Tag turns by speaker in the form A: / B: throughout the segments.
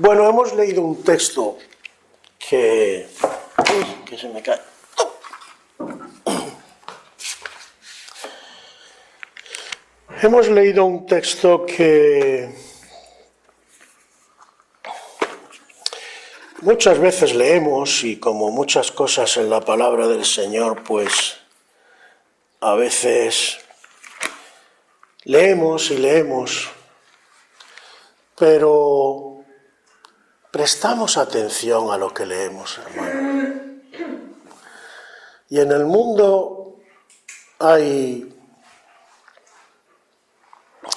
A: Bueno, hemos leído un texto que se me cae. Hemos leído un texto que muchas veces leemos y como muchas cosas en la palabra del Señor, pues a veces leemos y leemos, pero prestamos atención a lo que leemos, hermano. Y en el mundo hay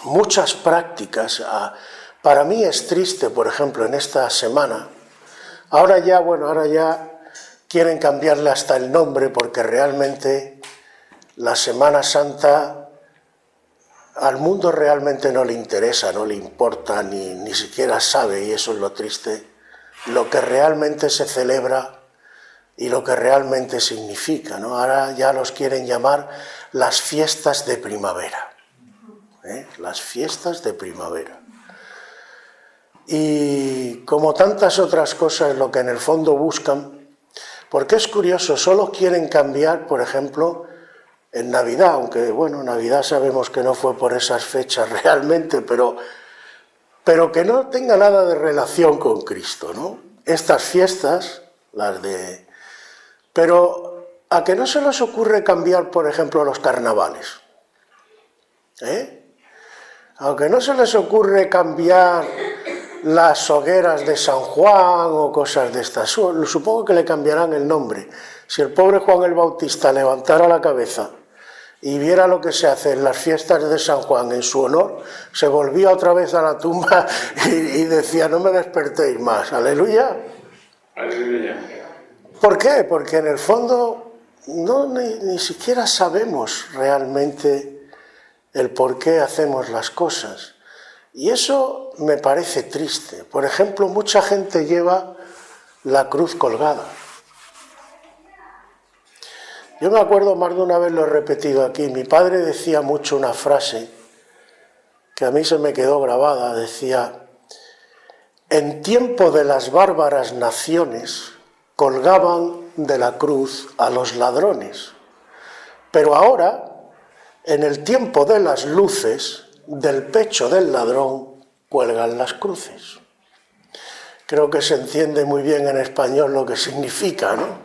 A: muchas prácticas. Para mí es triste, por ejemplo, en esta semana, ahora ya quieren cambiarle hasta el nombre porque realmente la Semana Santa al mundo realmente no le interesa, no le importa, ni siquiera sabe, y eso es lo triste, lo que realmente se celebra y lo que realmente significa, ¿no? Ahora ya los quieren llamar las fiestas de primavera. Las fiestas de primavera. Y como tantas otras cosas, lo que en el fondo buscan, porque es curioso, solo quieren cambiar, por ejemplo, en Navidad, aunque bueno, Navidad sabemos que no fue por esas fechas realmente, pero que no tenga nada de relación con Cristo, ¿no? Estas fiestas, pero a que no se les ocurre cambiar, por ejemplo, los carnavales, aunque no se les ocurre cambiar las hogueras de San Juan o cosas de estas, supongo que le cambiarán el nombre. Si el pobre Juan el Bautista levantara la cabeza y viera lo que se hace en las fiestas de San Juan en su honor, se volvía otra vez a la tumba y decía, no me despertéis más, aleluya.
B: Aleluya.
A: ¿Por qué? Porque en el fondo ni siquiera sabemos realmente el por qué hacemos las cosas. Y eso me parece triste. Por ejemplo, mucha gente lleva la cruz colgada. Yo me acuerdo, más de una vez lo he repetido aquí, mi padre decía mucho una frase que a mí se me quedó grabada, decía, en tiempo de las bárbaras naciones colgaban de la cruz a los ladrones, pero ahora, en el tiempo de las luces, del pecho del ladrón cuelgan las cruces. Creo que se entiende muy bien en español lo que significa, ¿no?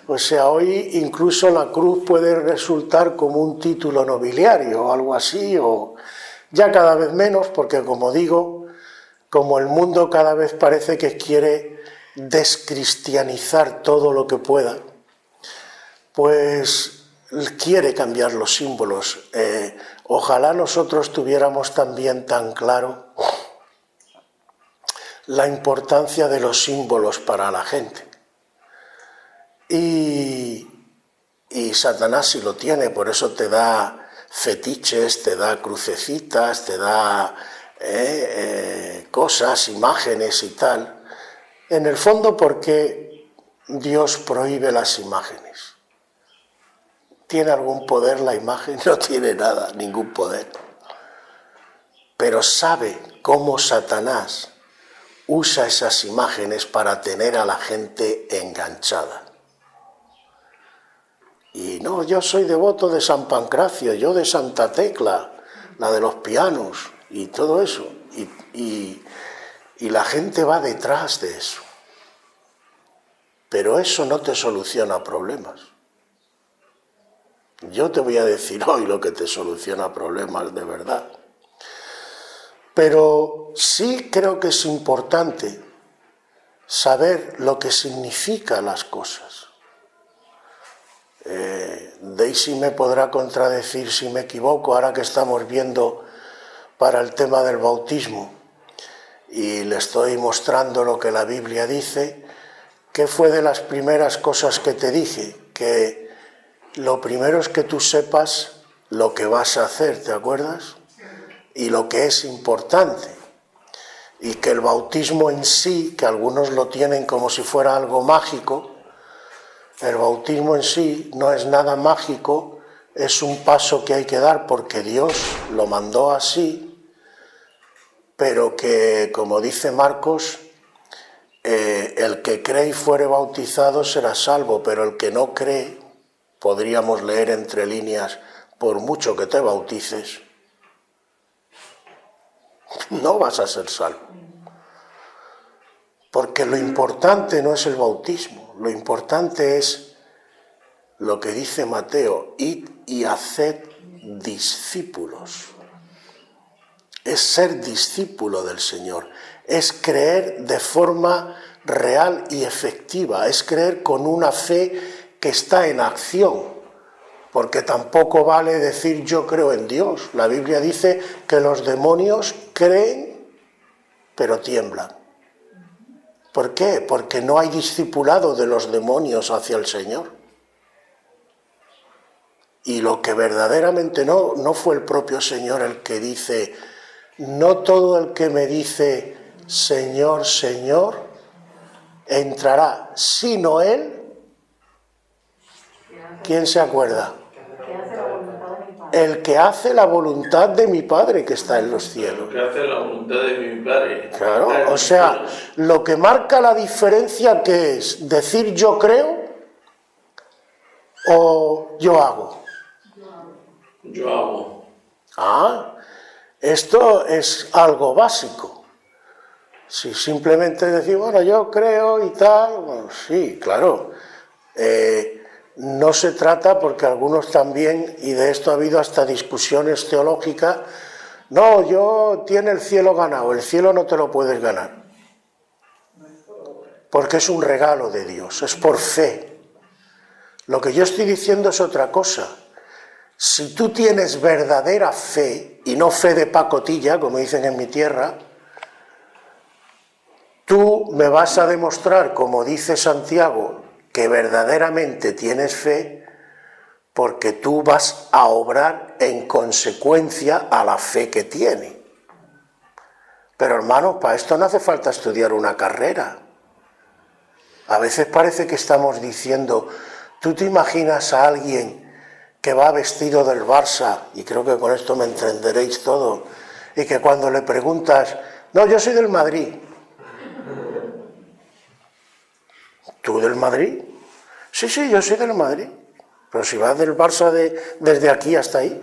A: O sea, hoy incluso la cruz puede resultar como un título nobiliario o algo así, o ya cada vez menos, porque como digo, como el mundo cada vez parece que quiere descristianizar todo lo que pueda, pues quiere cambiar los símbolos. Ojalá nosotros tuviéramos también tan claro la importancia de los símbolos para la gente. Y Satanás sí lo tiene, por eso te da fetiches, te da crucecitas, te da cosas, imágenes y tal. En el fondo, porque Dios prohíbe las imágenes. ¿Tiene algún poder la imagen? No tiene nada, ningún poder. Pero sabe cómo Satanás usa esas imágenes para tener a la gente enganchada. Y no, yo soy devoto de San Pancracio, yo de Santa Tecla, la de los pianos y todo eso. Y la gente va detrás de eso. Pero eso no te soluciona problemas. Yo te voy a decir hoy lo que te soluciona problemas de verdad. Pero sí creo que es importante saber lo que significan las cosas. Daisy me podrá contradecir si me equivoco, ahora que estamos viendo para el tema del bautismo y le estoy mostrando lo que la Biblia dice, que fue de las primeras cosas que te dije, que lo primero es que tú sepas lo que vas a hacer, ¿te acuerdas? Y lo que es importante. Y que el bautismo en sí, que algunos lo tienen como si fuera algo mágico, el bautismo en sí no es nada mágico, es un paso que hay que dar porque Dios lo mandó así, pero que, como dice Marcos, el que cree y fuere bautizado será salvo, pero el que no cree, podríamos leer entre líneas, por mucho que te bautices, no vas a ser salvo. Porque lo importante no es el bautismo, lo importante es lo que dice Mateo: id y haced discípulos. Es ser discípulo del Señor, es creer de forma real y efectiva, es creer con una fe que está en acción, porque tampoco vale decir yo creo en Dios. La Biblia dice que los demonios creen pero tiemblan. ¿Por qué? Porque no hay discipulado de los demonios hacia el Señor. Y lo que verdaderamente no fue el propio Señor el que dice: no todo el que me dice Señor, Señor, entrará, sino Él. ¿Quién se acuerda? El que hace la voluntad de mi Padre que está en los cielos.
B: El que hace la voluntad de mi Padre.
A: Claro, o sea, lo que marca la diferencia, ¿qué es? ¿Decir yo creo o yo hago?
B: Yo hago.
A: Esto es algo básico. Si simplemente decir, bueno, yo creo y tal, bueno, sí, claro. No se trata, porque algunos también, y de esto ha habido hasta discusiones teológicas, no, yo tiene el cielo ganado, el cielo no te lo puedes ganar. Porque es un regalo de Dios, es por fe. Lo que yo estoy diciendo es otra cosa. Si tú tienes verdadera fe, y no fe de pacotilla, como dicen en mi tierra, tú me vas a demostrar, como dice Santiago, que verdaderamente tienes fe, porque tú vas a obrar en consecuencia a la fe que tiene. Pero hermano, para esto no hace falta estudiar una carrera. A veces parece que estamos diciendo, ¿tú te imaginas a alguien que va vestido del Barça, y creo que con esto me entenderéis todo, y que cuando le preguntas, no, yo soy del Madrid? ¿Tú del Madrid? Sí, yo soy del Madrid. Pero si vas del Barça desde aquí hasta ahí.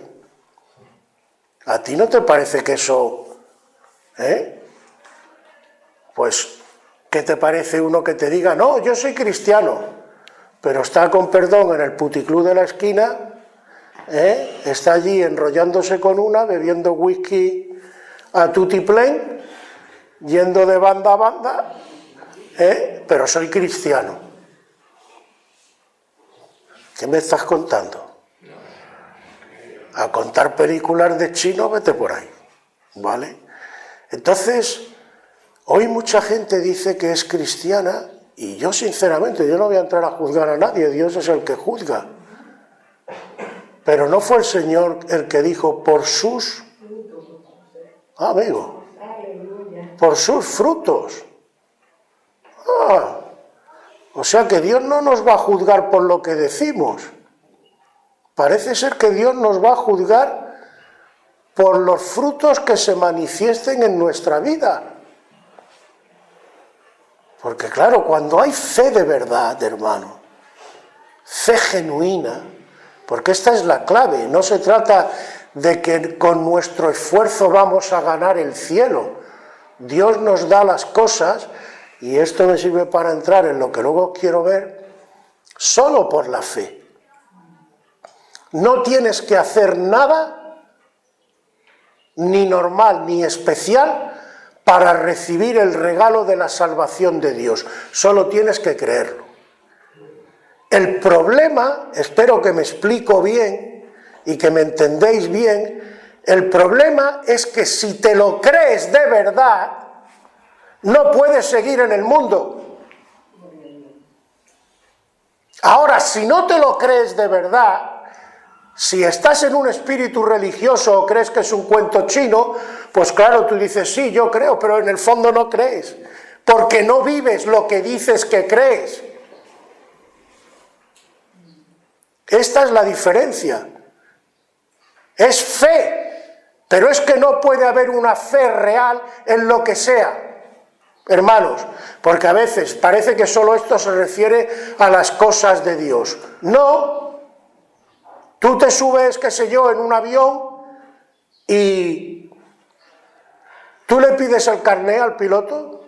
A: ¿A ti no te parece que eso... Pues, ¿qué te parece uno que te diga, no, yo soy cristiano, pero está, con perdón, en el puticlub de la esquina, está allí enrollándose con una, bebiendo whisky a tutiplén, yendo de banda a banda, pero soy cristiano? ¿Qué me estás contando? A contar películas de chino, vete por ahí, ¿vale? Entonces, hoy mucha gente dice que es cristiana, y yo sinceramente, yo no voy a entrar a juzgar a nadie, Dios es el que juzga. Pero no fue el Señor el que dijo, por sus... amigo, por sus frutos. O sea que Dios no nos va a juzgar por lo que decimos. Parece ser que Dios nos va a juzgar por los frutos que se manifiesten en nuestra vida. Porque claro, cuando hay fe de verdad, hermano, fe genuina, porque esta es la clave, no se trata de que con nuestro esfuerzo vamos a ganar el cielo. Dios nos da las cosas, y esto me sirve para entrar en lo que luego quiero ver, solo por la fe. No tienes que hacer nada, ni normal ni especial, para recibir el regalo de la salvación de Dios. Solo tienes que creerlo. El problema, espero que me explico bien y que me entendéis bien, el problema es que si te lo crees de verdad, no puedes seguir en el mundo. Ahora, si no te lo crees de verdad, si estás en un espíritu religioso o crees que es un cuento chino, pues claro, tú dices, sí, yo creo, pero en el fondo no crees, porque no vives lo que dices que crees. Esta es la diferencia. Es fe, pero es que no puede haber una fe real en lo que sea. hermanos, porque a veces parece que solo esto se refiere a las cosas de Dios. No, tú te subes, qué sé yo, en un avión y tú le pides el carné al piloto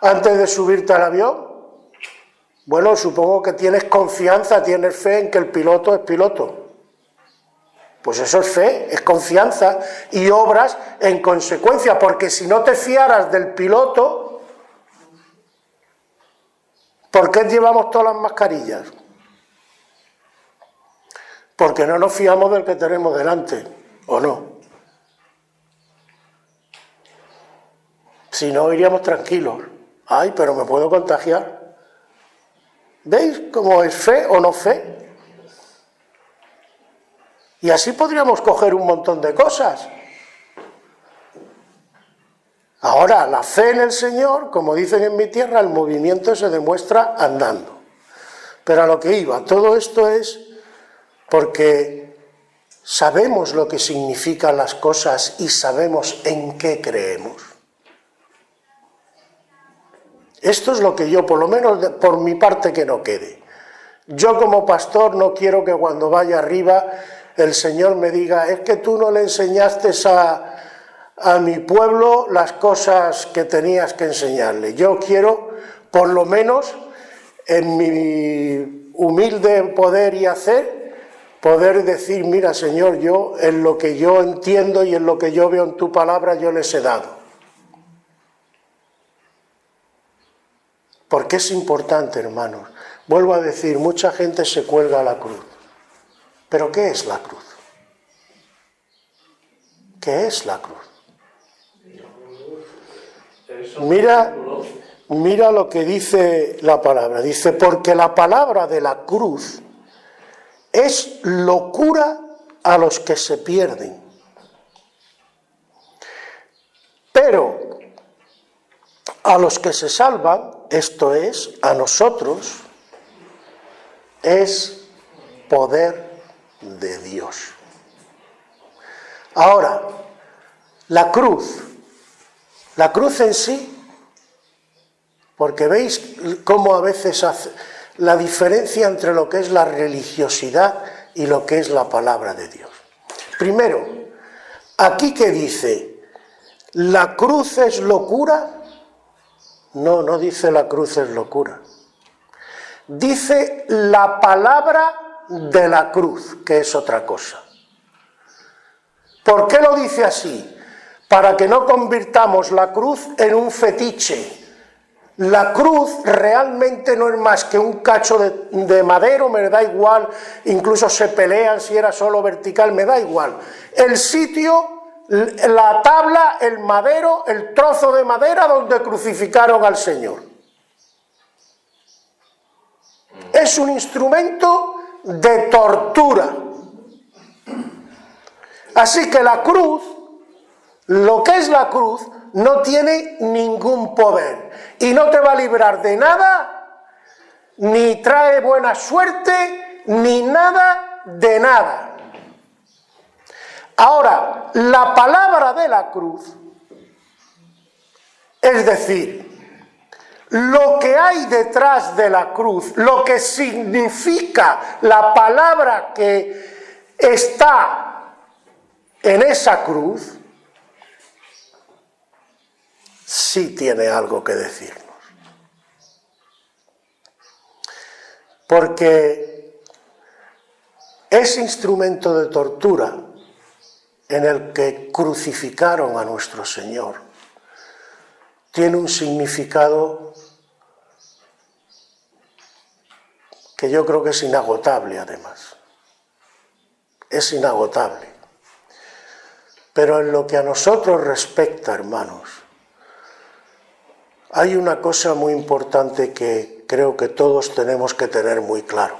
A: antes de subirte al avión. Bueno, supongo que tienes confianza, tienes fe en que el piloto es piloto. Pues eso es fe, es confianza y obras en consecuencia, porque si no te fiaras del piloto, ¿por qué llevamos todas las mascarillas? Porque no nos fiamos del que tenemos delante, ¿o no? Si no, iríamos tranquilos. Ay, pero me puedo contagiar. ¿Veis cómo es fe o no fe? Y así podríamos coger un montón de cosas. Ahora, la fe en el Señor, como dicen en mi tierra, el movimiento se demuestra andando. Pero a lo que iba, todo esto es porque sabemos lo que significan las cosas y sabemos en qué creemos. Esto es lo que yo, por lo menos por mi parte, que no quede. Yo como pastor no quiero que cuando vaya arriba el Señor me diga, es que tú no le enseñaste a mi pueblo las cosas que tenías que enseñarle. Yo quiero, por lo menos, en mi humilde poder y hacer, poder decir, mira Señor, yo en lo que yo entiendo y en lo que yo veo en tu palabra, yo les he dado. Porque es importante, hermanos. Vuelvo a decir, mucha gente se cuelga a la cruz. ¿Pero qué es la cruz? ¿Qué es la cruz? Mira lo que dice la palabra. Dice, porque la palabra de la cruz es locura a los que se pierden. Pero a los que se salvan, esto es, a nosotros, es poder de Dios. Ahora, la cruz en sí, porque veis cómo a veces hace la diferencia entre lo que es la religiosidad y lo que es la palabra de Dios. Primero, aquí que dice, ¿la cruz es locura? No, no dice la cruz es locura. Dice la palabra de la cruz, que es otra cosa. ¿Por qué lo dice así? Para que no convirtamos la cruz en un fetiche. La cruz realmente no es más que un cacho de madero, me da igual, incluso se pelean si era solo vertical, me da igual. El sitio, la tabla, el madero, el trozo de madera donde crucificaron al Señor. Es un instrumento de tortura. Así que la cruz, lo que es la cruz, no tiene ningún poder y no te va a librar de nada, ni trae buena suerte, ni nada de nada. Ahora, la palabra de la cruz, es decir, lo que hay detrás de la cruz, lo que significa la palabra que está en esa cruz, sí tiene algo que decirnos. Porque ese instrumento de tortura en el que crucificaron a nuestro Señor tiene un significado que yo creo que es inagotable además. Es inagotable. Pero en lo que a nosotros respecta, hermanos, hay una cosa muy importante que creo que todos tenemos que tener muy claro.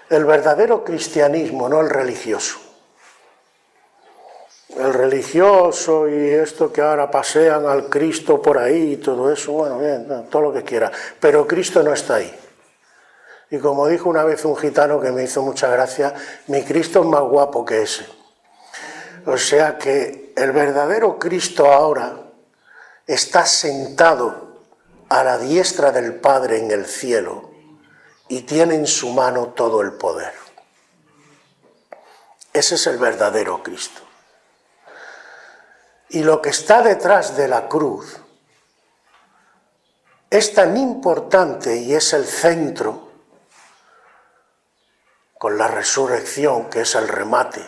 A: El verdadero cristianismo, no el religioso. El religioso y esto que ahora pasean al Cristo por ahí y todo eso, bueno, bien, todo lo que quiera. Pero Cristo no está ahí. Y como dijo una vez un gitano que me hizo mucha gracia, mi Cristo es más guapo que ese. O sea que el verdadero Cristo ahora está sentado a la diestra del Padre en el cielo y tiene en su mano todo el poder. Ese es el verdadero Cristo. Y lo que está detrás de la cruz es tan importante y es el centro, con la resurrección, que es el remate.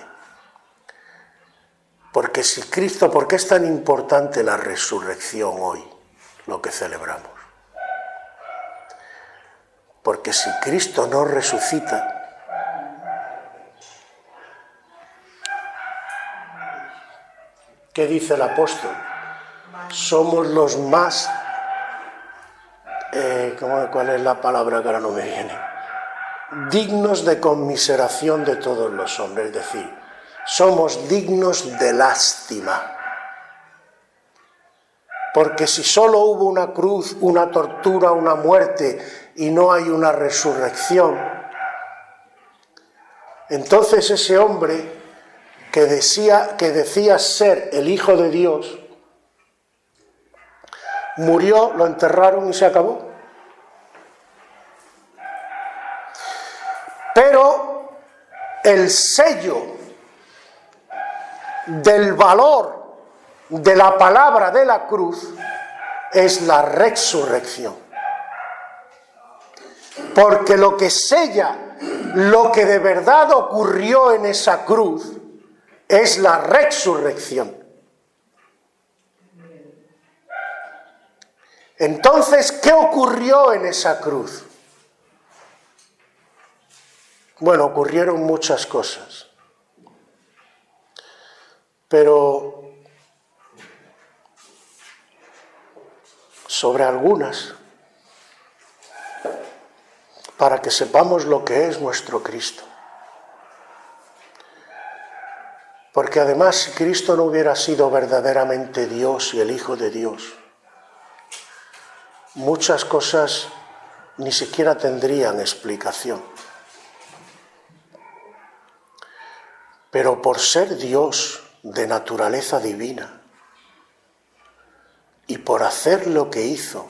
A: Porque si Cristo, ¿por qué es tan importante la resurrección hoy, lo que celebramos? Porque si Cristo no resucita, ¿qué dice el apóstol? Somos los más... ¿cuál es la palabra que ahora no me viene? Dignos de conmiseración de todos los hombres, es decir, somos dignos de lástima. Porque si solo hubo una cruz, una tortura, una muerte y no hay una resurrección, entonces ese hombre que decía ser el Hijo de Dios, murió, lo enterraron y se acabó. Pero el sello del valor de la palabra de la cruz es la resurrección. Porque lo que sella lo que de verdad ocurrió en esa cruz es la resurrección. Entonces, ¿qué ocurrió en esa cruz? Bueno, ocurrieron muchas cosas, pero sobre algunas, para que sepamos lo que es nuestro Cristo. Porque además, si Cristo no hubiera sido verdaderamente Dios y el Hijo de Dios, muchas cosas ni siquiera tendrían explicación. Pero por ser Dios de naturaleza divina y por hacer lo que hizo,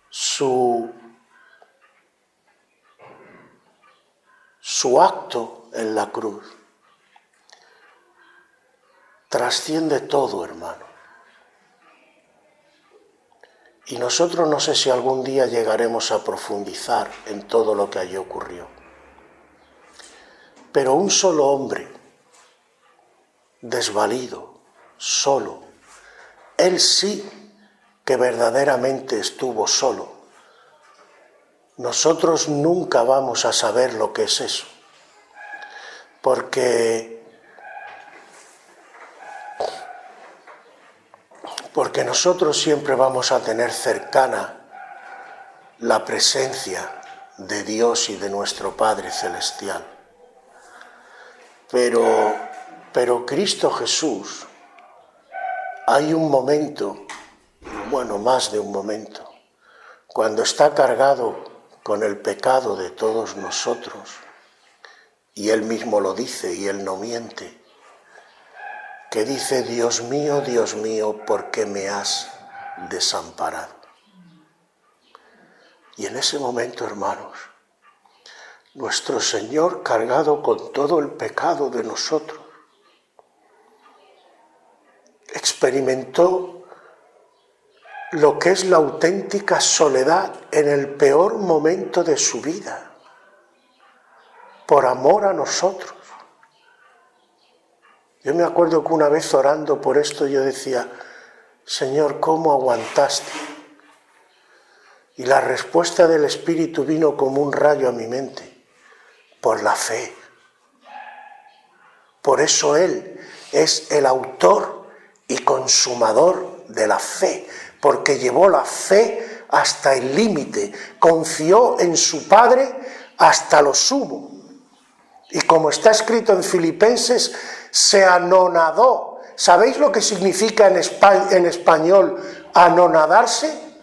A: su acto en la cruz, trasciende todo, hermano. Y nosotros no sé si algún día llegaremos a profundizar en todo lo que allí ocurrió. Pero un solo hombre, desvalido, solo, él sí que verdaderamente estuvo solo. Nosotros nunca vamos a saber lo que es eso, porque nosotros siempre vamos a tener cercana la presencia de Dios y de nuestro Padre Celestial. Pero Cristo Jesús, hay un momento, bueno, más de un momento, cuando está cargado con el pecado de todos nosotros, y Él mismo lo dice y Él no miente, que dice: Dios mío, ¿por qué me has desamparado? Y en ese momento, hermanos, nuestro Señor, cargado con todo el pecado de nosotros, experimentó lo que es la auténtica soledad en el peor momento de su vida, por amor a nosotros. Yo me acuerdo que una vez orando por esto yo decía: Señor, ¿cómo aguantaste? Y la respuesta del Espíritu vino como un rayo a mi mente: por la fe. Por eso Él es el autor y consumador de la fe, porque llevó la fe hasta el límite, confió en su Padre hasta lo sumo. Y como está escrito en Filipenses, se anonadó. ¿Sabéis lo que significa en español anonadarse?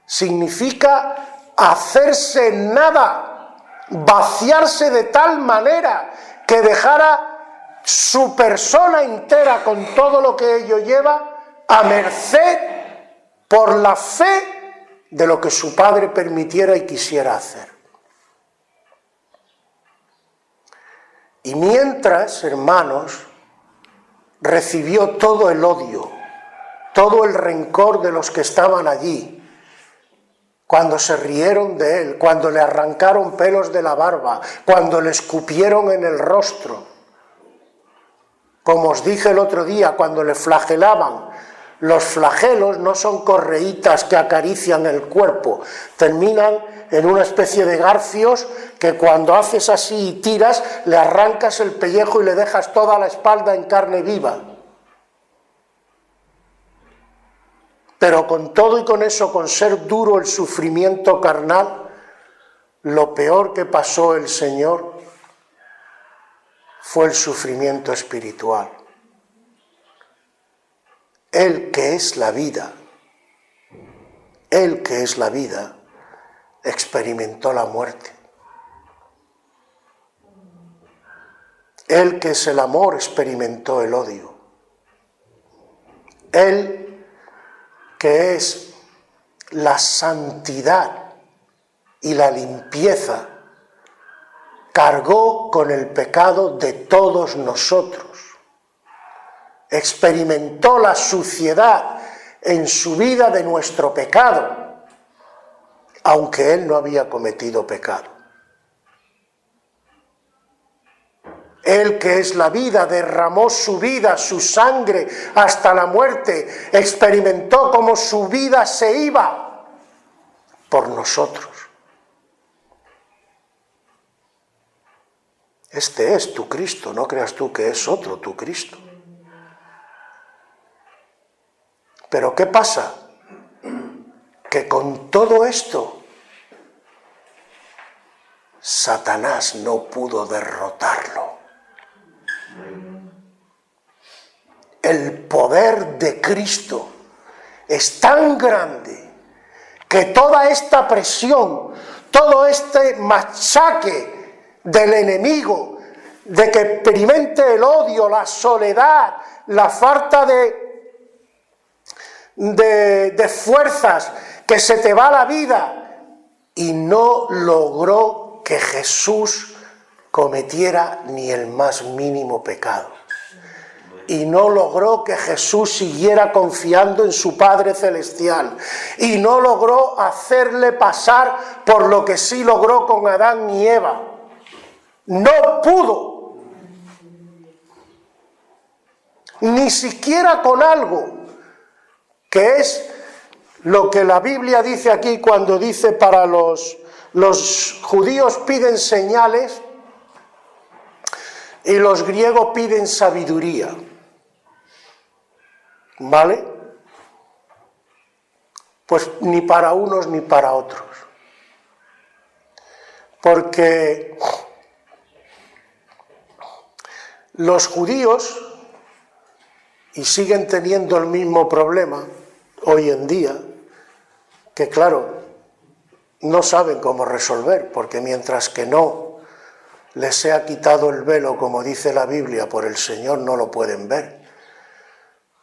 A: Significa hacerse nada, vaciarse de tal manera que dejara su persona entera con todo lo que ello lleva, a merced por la fe de lo que su Padre permitiera y quisiera hacer. Y mientras, hermanos, recibió todo el odio, todo el rencor de los que estaban allí, cuando se rieron de él, cuando le arrancaron pelos de la barba, cuando le escupieron en el rostro, como os dije el otro día, cuando le flagelaban. Los flagelos no son correitas que acarician el cuerpo, terminan en una especie de garfios que cuando haces así y tiras, le arrancas el pellejo y le dejas toda la espalda en carne viva. Pero con todo y con eso, con ser duro el sufrimiento carnal, lo peor que pasó el Señor fue el sufrimiento espiritual. Él que es la vida, Él que es la vida, experimentó la muerte. Él que es el amor, experimentó el odio. Él que es la santidad y la limpieza, cargó con el pecado de todos nosotros. Experimentó la suciedad en su vida de nuestro pecado, aunque él no había cometido pecado. Él que es la vida, derramó su vida, su sangre hasta la muerte, experimentó cómo su vida se iba por nosotros. Este es tu Cristo, no creas tú que es otro tu Cristo. Pero ¿qué pasa? Que con todo esto, Satanás no pudo derrotarlo. El poder de Cristo es tan grande que toda esta presión, todo este machaque del enemigo, de que experimente el odio, la soledad, la falta de fuerzas, que se te va la vida, y no logró que Jesús cometiera ni el más mínimo pecado. Y no logró que Jesús siguiera confiando en su Padre Celestial. Y no logró hacerle pasar por lo que sí logró con Adán y Eva. No pudo. Ni siquiera con algo que es lo que la Biblia dice aquí cuando dice para los judíos piden señales y los griegos piden sabiduría. ¿Vale? Pues ni para unos ni para otros. Porque los judíos, y siguen teniendo el mismo problema hoy en día, que claro, no saben cómo resolver, porque mientras que no les sea quitado el velo, como dice la Biblia, por el Señor, no lo pueden ver.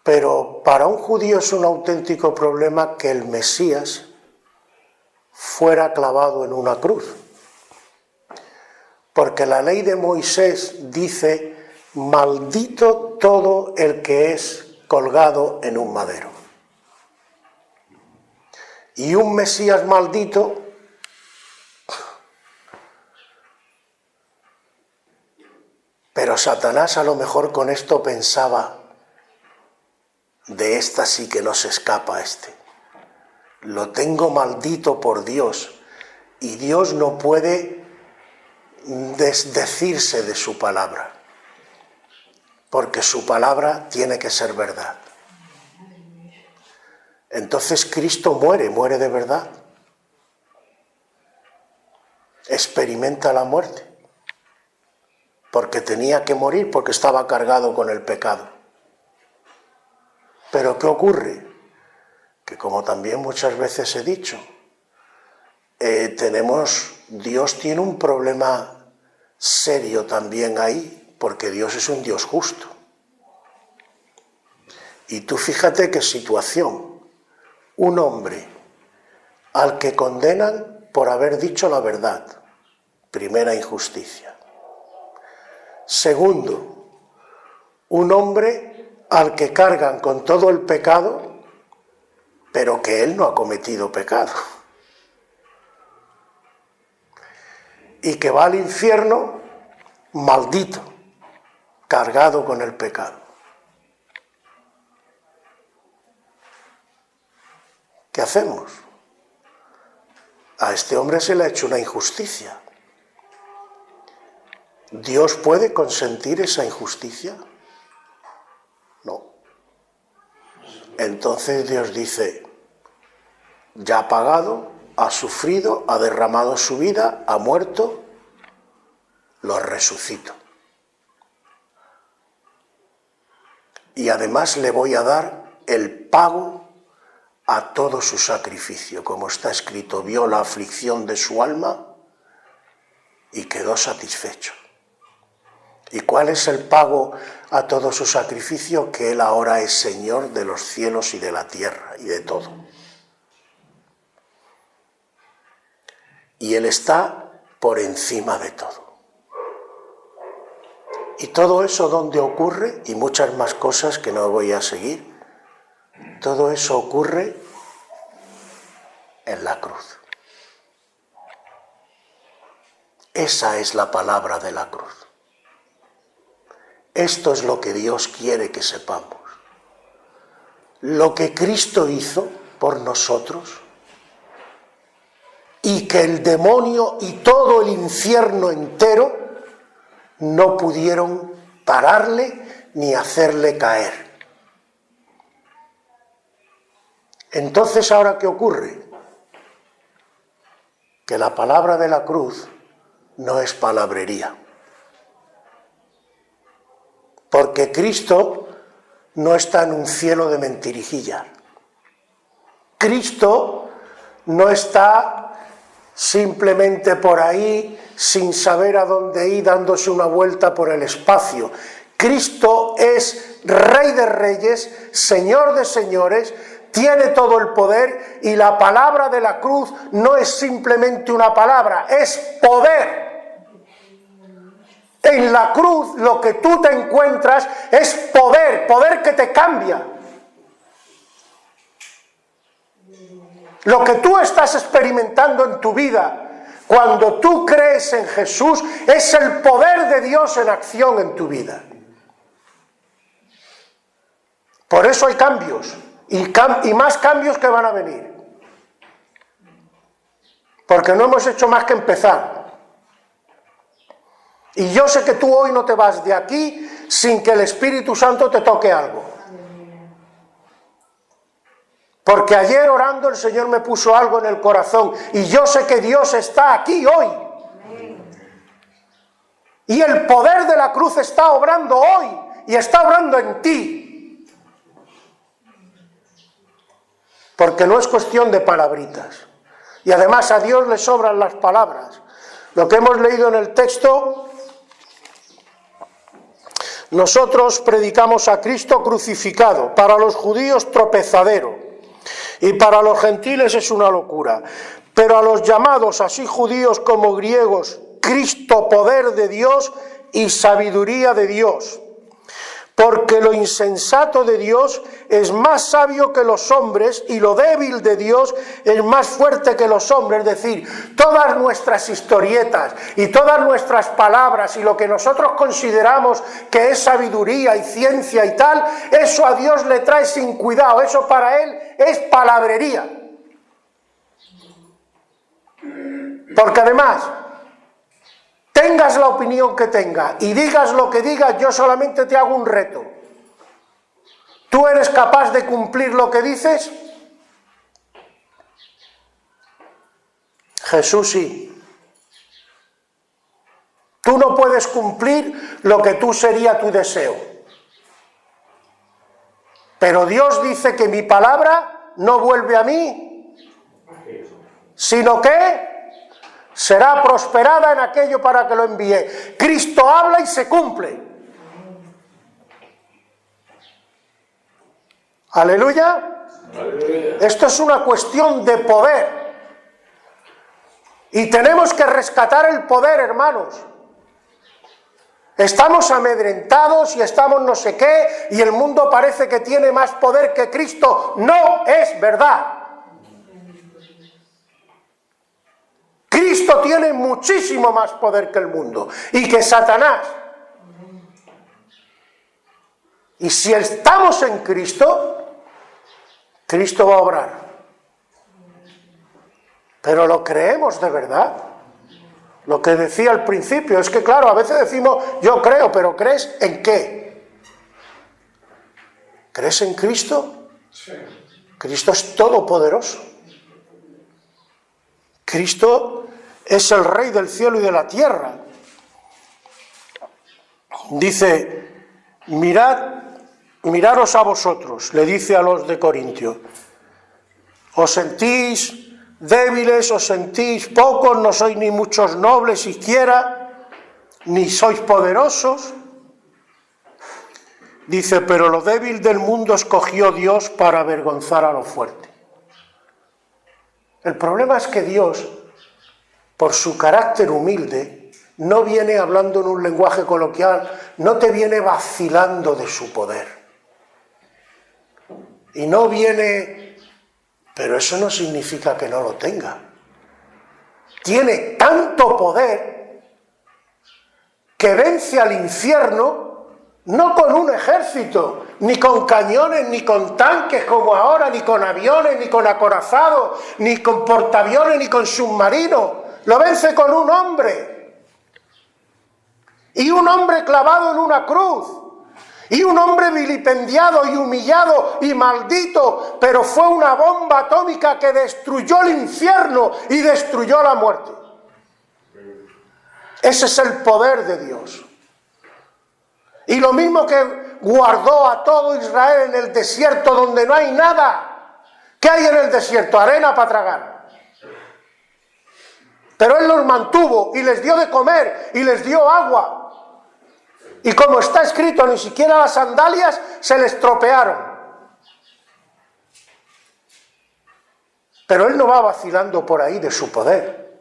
A: Pero para un judío es un auténtico problema que el Mesías fuera clavado en una cruz. Porque la ley de Moisés dice: maldito todo el que es colgado en un madero. Y un Mesías maldito pero Satanás a lo mejor con esto pensaba: de esta sí que no se escapa este. Lo tengo maldito por Dios, y Dios no puede desdecirse de su palabra, porque su palabra tiene que ser verdad. Entonces Cristo muere de verdad. Experimenta la muerte, porque tenía que morir, porque estaba cargado con el pecado. Pero ¿qué ocurre? Que como también muchas veces he dicho, Dios tiene un problema serio también ahí, porque Dios es un Dios justo. Y tú fíjate qué situación. Un hombre al que condenan por haber dicho la verdad. Primera injusticia. Segundo, un hombre al que cargan con todo el pecado, pero que él no ha cometido pecado. Y que va al infierno maldito, cargado con el pecado. ¿Qué hacemos? A este hombre se le ha hecho una injusticia. ¿Dios puede consentir esa injusticia? No. Entonces Dios dice, ya ha pagado, ha sufrido, ha derramado su vida, ha muerto, lo resucito. Y además le voy a dar el pago a todo su sacrificio, como está escrito, vio la aflicción de su alma y quedó satisfecho. ¿Y cuál es el pago a todo su sacrificio? Que Él ahora es Señor de los cielos y de la tierra y de todo. Y Él está por encima de todo. Y todo eso donde ocurre, y muchas más cosas que no voy a seguir, todo eso ocurre en la cruz. Esa es la palabra de la cruz. Esto es lo que Dios quiere que sepamos. Lo que Cristo hizo por nosotros y que el demonio y todo el infierno entero no pudieron pararle ni hacerle caer. Entonces, ¿ahora qué ocurre? Que la palabra de la cruz no es palabrería. Porque Cristo no está en un cielo de mentirijillas. Cristo no está simplemente por ahí sin saber a dónde ir, dándose una vuelta por el espacio. Cristo es Rey de Reyes, Señor de Señores, tiene todo el poder y la palabra de la cruz no es simplemente una palabra, es poder. En la cruz lo que tú te encuentras es poder, poder que te cambia. Lo que tú estás experimentando en tu vida, cuando tú crees en Jesús, es el poder de Dios en acción en tu vida. Por eso hay cambios, y más cambios que van a venir. Porque no hemos hecho más que empezar. Y yo sé que tú hoy no te vas de aquí sin que el Espíritu Santo te toque algo. Porque ayer orando el Señor me puso algo en el corazón y yo sé que Dios está aquí hoy. Y el poder de la cruz está obrando hoy y está obrando en ti. Porque no es cuestión de palabritas. Y además a Dios le sobran las palabras. Lo que hemos leído en el texto... Nosotros predicamos a Cristo crucificado, para los judíos tropezadero, y para los gentiles es una locura, pero a los llamados, así judíos como griegos, Cristo poder de Dios y sabiduría de Dios. Porque lo insensato de Dios es más sabio que los hombres y lo débil de Dios es más fuerte que los hombres. Es decir, todas nuestras historietas y todas nuestras palabras y lo que nosotros consideramos que es sabiduría y ciencia y tal, eso a Dios le trae sin cuidado, eso para Él es palabrería. Porque además... tengas la opinión que tengas y digas lo que digas, yo solamente te hago un reto. ¿Tú eres capaz de cumplir lo que dices? Jesús sí. Tú no puedes cumplir lo que tú sería tu deseo. Pero Dios dice que mi palabra no vuelve a mí, sino que... será prosperada en aquello para que lo envíe. Cristo habla y se cumple. ¿Aleluya?
B: Aleluya.
A: Esto es una cuestión de poder. Y tenemos que rescatar el poder, hermanos. Estamos amedrentados y estamos no sé qué, y el mundo parece que tiene más poder que Cristo. No es verdad. Cristo tiene muchísimo más poder que el mundo y que Satanás. Y si estamos en Cristo, Cristo va a obrar. Pero ¿lo creemos de verdad? Lo que decía al principio, es que claro, a veces decimos, yo creo, pero ¿crees en qué? ¿Crees en Cristo?
B: Sí.
A: Cristo es todopoderoso. Cristo es el Rey del cielo y de la tierra. Dice, miraros a vosotros, le dice a los de Corintio, os sentís débiles, os sentís pocos, no sois ni muchos nobles siquiera, ni sois poderosos. Dice, pero lo débil del mundo escogió Dios para avergonzar a lo fuerte. El problema es que Dios, por su carácter humilde, no viene hablando en un lenguaje coloquial, no te viene vacilando de su poder. Y no viene, pero eso no significa que no lo tenga. Tiene tanto poder que vence al infierno no con un ejército, ni con cañones, ni con tanques como ahora, ni con aviones, ni con acorazados, ni con portaaviones, ni con submarinos. Lo vence con un hombre. Y un hombre clavado en una cruz. Y un hombre vilipendiado y humillado y maldito, pero fue una bomba atómica que destruyó el infierno y destruyó la muerte. Ese es el poder de Dios. Y lo mismo que guardó a todo Israel en el desierto donde no hay nada. ¿Qué hay en el desierto? Arena para tragar. Pero Él los mantuvo y les dio de comer y les dio agua. Y como está escrito, ni siquiera las sandalias se les tropearon. Pero Él no va vacilando por ahí de su poder.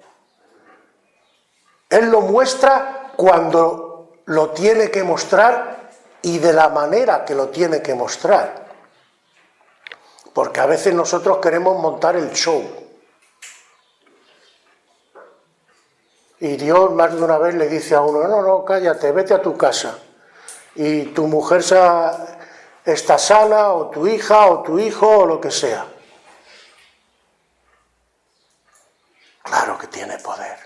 A: Él lo muestra cuando lo tiene que mostrar y de la manera que lo tiene que mostrar. Porque a veces nosotros queremos montar el show. Y Dios más de una vez le dice a uno, no, cállate, vete a tu casa. Y tu mujer está sana, o tu hija, o tu hijo, o lo que sea. Claro que tiene poder.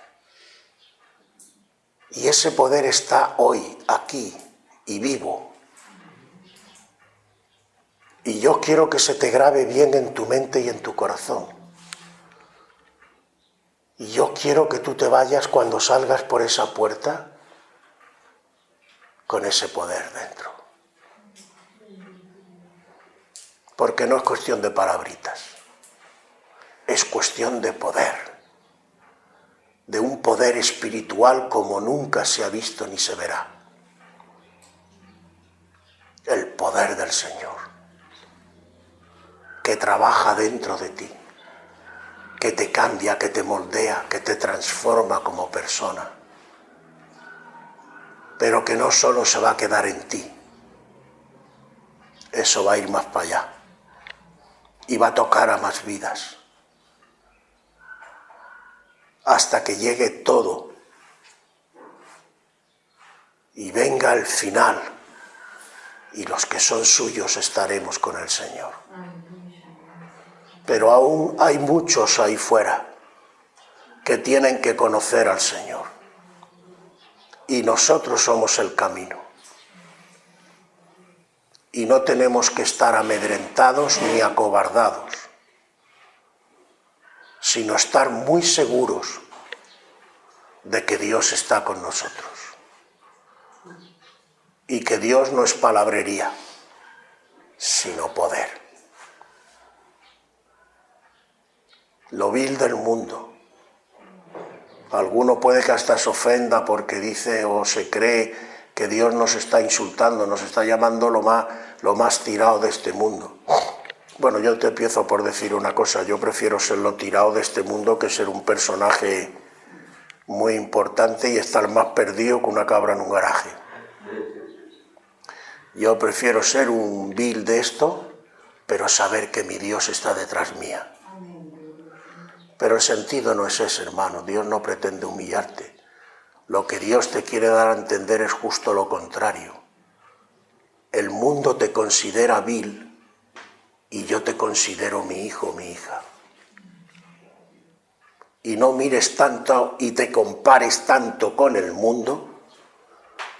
A: Y ese poder está hoy, aquí, y vivo. Y yo quiero que se te grabe bien en tu mente y en tu corazón. Y yo quiero que tú te vayas cuando salgas por esa puerta con ese poder dentro. Porque no es cuestión de palabritas, es cuestión de poder. De un poder espiritual como nunca se ha visto ni se verá. El poder del Señor, que trabaja dentro de ti, que te cambia, que te moldea, que te transforma como persona, pero que no solo se va a quedar en ti, eso va a ir más para allá y va a tocar a más vidas. Hasta que llegue todo y venga el final y los que son suyos estaremos con el Señor. Pero aún hay muchos ahí fuera que tienen que conocer al Señor y nosotros somos el camino y no tenemos que estar amedrentados ni acobardados, sino estar muy seguros de que Dios está con nosotros y que Dios no es palabrería, sino poder. Lo vil del mundo. Alguno puede que hasta se ofenda porque dice o se cree que Dios nos está insultando, nos está llamando lo más tirado de este mundo. Bueno, yo te empiezo por decir una cosa. Yo prefiero ser lo tirado de este mundo que ser un personaje muy importante y estar más perdido que una cabra en un garaje. Yo prefiero ser un vil de esto, pero saber que mi Dios está detrás mía. Pero el sentido no es ese, hermano. Dios no pretende humillarte. Lo que Dios te quiere dar a entender es justo lo contrario. El mundo te considera vil y yo te considero mi hijo, mi hija. Y no mires tanto y te compares tanto con el mundo,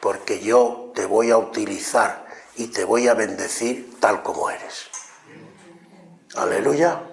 A: porque yo te voy a utilizar y te voy a bendecir tal como eres. Aleluya.